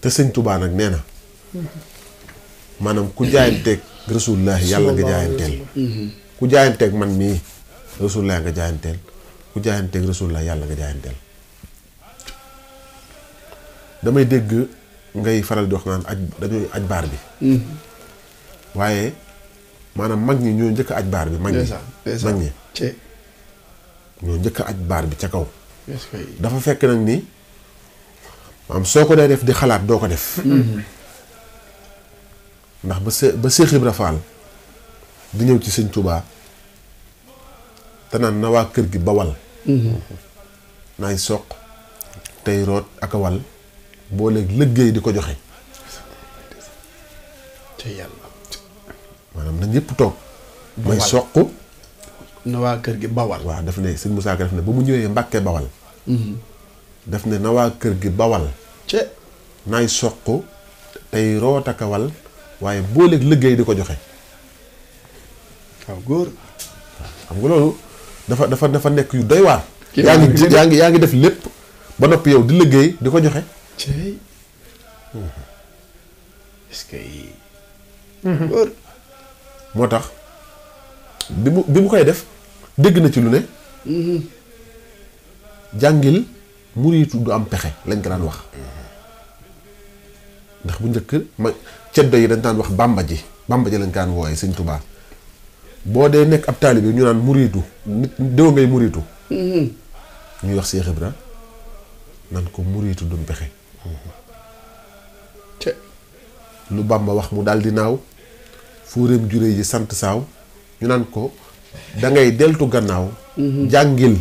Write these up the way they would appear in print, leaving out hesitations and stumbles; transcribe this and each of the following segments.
te sëñ Tuubaa nag nee na maanaam ku jaayanteeg Rasulullah yàlla nga jaayanteel ku jaayanteeg man mii Rasulullah nga jaayanteel ku jaayanteeg Rasulullah yàlla nga jaayanteel damay dégg ngay faral di wax naan dañuy aj baar bi waaye maanaam mag ñi ñoo njëkk aj baar bi mag ñi ñoo njëkk aj baar bi ca kaw dafa fekk nag ni maanaam soo ko dee def di xalaat doo ko def ndax ba Seex Ibra Faal di ñëw ci sëñ Tuubaa te naan na waa kër gi bawal naay soq tey root ak a wal boo léegi liggéey di ko joxe te yàlla maanaam na ñëpp toog may soq na waa kër gi bawal waaw daf ne sëñ Musaa Ka daf ne ba mu ñëwee Mbàkke bawal daf ne na waa kër gi bawal ce naay soq tey root ak a wal waaye boo léegi liggéey di ko joxe waaw góor xam nga loolu dafa nekk yu doy waar yaa ngi def lépp ba noppi yow di liggéey di ko joxe cey est-ce que góor moo tax bi mu koy def dégg na ci lu ne jàngil muriitu du am pexe lañ ko daan wax ndax bu njëkk ma ceddo yi dañ daan wax bàmba ji lañ ko daan wooye sëñ Tuubaa boo dee nekk ab taalibe ñu naan muriitu nit déw ngay muriitu ñuy wax Seex Ibra nan ko muriitu du pexe ce lu Bàmba wax mu daal di naaw fuureem juré yi sant saaw ñu naan ko dangay deltu gannaaw jàngil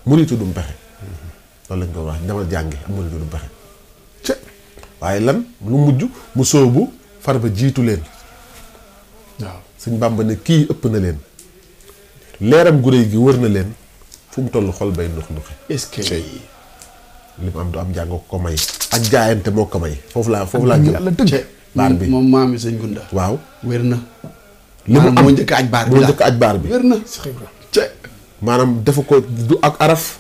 muriitu du pexe loolu lañ ko wax demal jàngi am muriitu du pexe ce waaye lan lu mujj mu sóobu far ba jiitu leen waaw sëñ Bàmba ne kii ëpp na leen leeram gu réy gi wër na leen fu mu toll xol bay ndux nduxi est-ce que li mu am du am jàng ko may ak jaayante moo ko may foofu laa jëm yàlla dëgg baar bi moom maam yi sëñ Gunda waaw wér na li mu am moo njëkk aj baar bi moo njëkk aj baar bi wér na ce maanaam defu ko du ak araf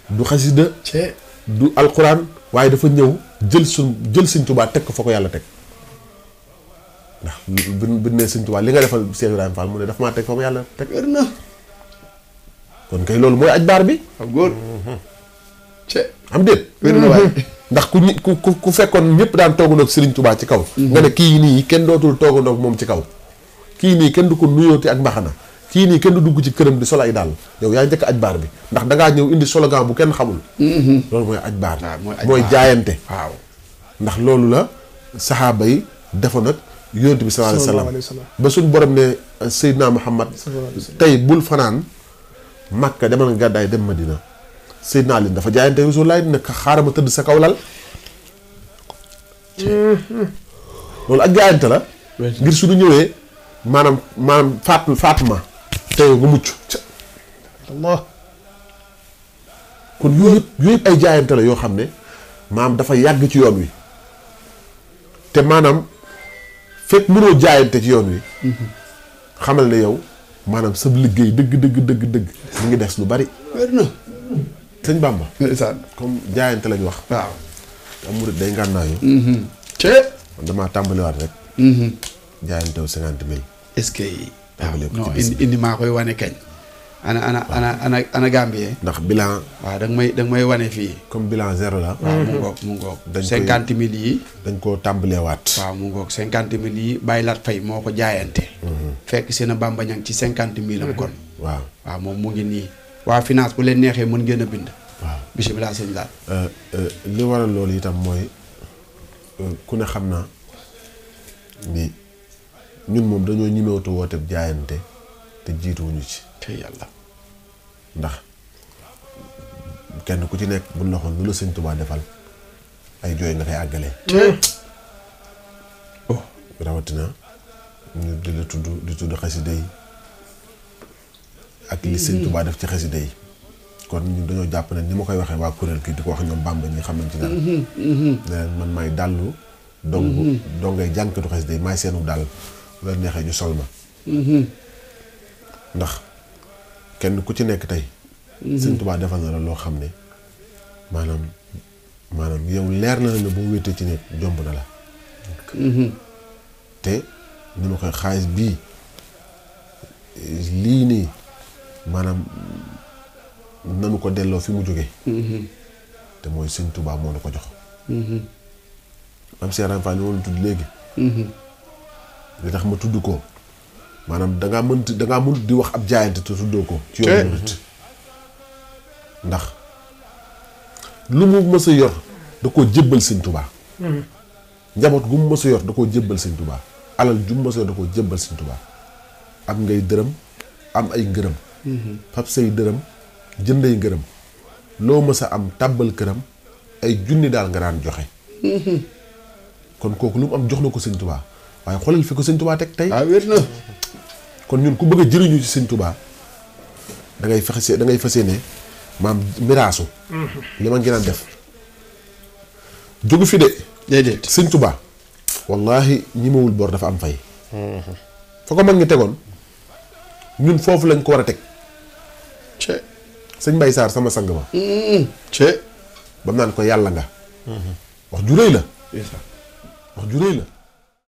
du xasida ce du alquran waaye dafa ñëw jël sëñ Tuubaa teg ko fa ko yàlla teg ndax bi ne sëñ Tuubaa li nga defal Cheikh Ibrahima Fall mu ne daf maa teg fa ma yàlla teg wér na kon kay loolu mooy aj baar bi waaw góor ce am déet wér na waaye ndax ku fekkoon ñëpp daan toogandoog Serigne Touba ci kaw nga ne kii nii kenn dootul toogandoog moom ci kaw kii nii kenn du ko nuyooti ak mbaxana kii nii kenn du dugg ci këram di solo ay dàll yow yaa njëkk aj baar bi ndax dangaa ñëw indi slogan bu kenn xamul loolu mooy aj baar mooy jaayante waaw ndax loolu la saxaaba yi defoon nag yonent bi sallallahu alayhi wa sallam ba suñ borom ne Seydina Muhammad tey bul fanaan Makka demal nga gàddaay dem Madina Seydina Ali dafa jaayante Rasulullah ne xaaral ma tëdd sa kaw lal loolu ak jaayante la ngir suñu ñëwee maanaam Faatma tey nga mucc Allah kon yooyu yëpp ay jaayante la yoo xam ne maanaam dafa yàgg ci yoon wi te maanaam fekk mënoo jaayante ci yoon wi xamal ne yow maanaam sa liggéey dëgg mu ngi des lu bari wér na sëñ Bàmba ndeysaan comme jaayante lañ wax waaw am murit day ngànnaayu ce man damaa tàmbaliwaat rek jaayantew 50 000 est-ce que tàmbale ko non ci bis indi maa koy wane kañ ana Gambie ndax bilan waaw danga may wane fii comme bilan zéro la waaw mu ngoog dañ koy 50 000 yi dañ koo tàmbalewaat waaw mu ngoog 50 000 yi Baye Lat Faye moo ko jaayante fekk seen Bamba ñang ci 50 000 am kon waaw moom mu ngi nii waa finance bu leen neexee mën ngeen a bind waaw bisimilah sëñ Laat li waral loolu itam mooy ku ne xam na ni ñun moom dañoo ñimewutu woote jaayante te jiituwuñu ci te yàlla ndax kenn ku ci nekk bu loxoon lu la sëñ Tuubaa defal ay jooy nga koy àggalee oh rawatina ñu di la tudd xasida yi ak li sëñ Tuubaa def ci xasida yi kon ñun dañoo jàpp ne ni ma koy waxee waa kuréel gi di ko wax ñoom Bàmba ñi xam nañ ci dara ne leen man maay dàllu dongay jànkatu xasida yi maay seenu dàll bu la neexee ñu sol ma ndax kenn ku ci nekk tey sëñ Tuubaa defal na la loo xam ne maanaam maanaam yow leer na la ne boo wéetee ci nekk jomb na la te ni ma koy xaalis bii lii nii maanaam nanu ko delloo fi mu jógee te mooy sëñ Tuubaa moo la ko jox am seeraan fa ni ma la tudd léegi li tax ma tudd ko maanaam dangaa mënut di wax ab jaayante te tuddoo ko ci yoonu murit ndax lu mu mës a yor da koo jébbal sëñ Tuubaa njaboot gu mu mës a yor da koo jébbal sëñ Tuubaa alal ju mu mës a yor da koo jébbal sëñ Tuubaa am ngay dërëm am ay ngërëm fab say dërëm jënday ngërëm loo mës a am tàbbal këram ay junni daal nga daan joxe kon kooku lu mu am jox na ko sëñ Tuubaa waaye xoolal fi ko sëñ Tuubaa teg tey wér na kon ñun ku bëgg a jëriñu ci sëñ Tuubaa da ngay fase ne maam miraasu li ma ngi naan def jógu fi de déedéet sëñ Tuubaa wallaahi ñi mawul bor dafa am fay fa ko mag ngi tegoon ñun foofu lañ ko war a teg sëñ Mbay Saar sama sang ba ba mu naan ko yàlla nga wax ju rëy la wax ju rëy la